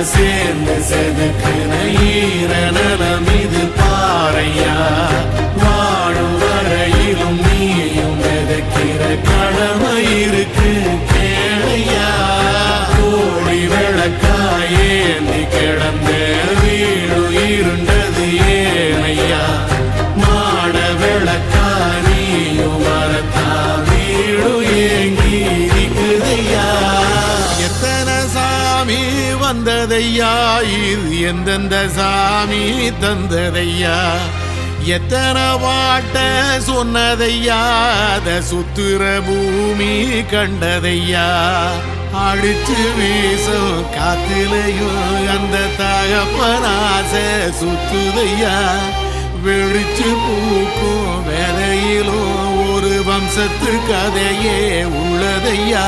சேர்ந்து செதுக்குன ஈரநலம் இது பாறையா வாழும் வரையிலும் நீயும் மிதக்கிற கடமை இருக்கு கேளையா கோடி விளக்காயேந்தி கிடந்த வீடு இருண்டது ஏனையா மாட விளக்கா நீயும் வரத்தா வீடு ஏங்கி இருக்குதையா எத்தனை சாமி வந்ததையா இது எந்தெந்த சாமி தந்ததையா எத்தனை பாட்ட சொன்னதையா அத சுத்துற பூமி கண்டதையா அடிச்சு வீசும் காத்திலையும் அந்த தகப்பனாச சுத்துதையா வெடிச்சு பூக்கும் வேலையிலும் ஒரு வம்சத்து கதையே உள்ளதையா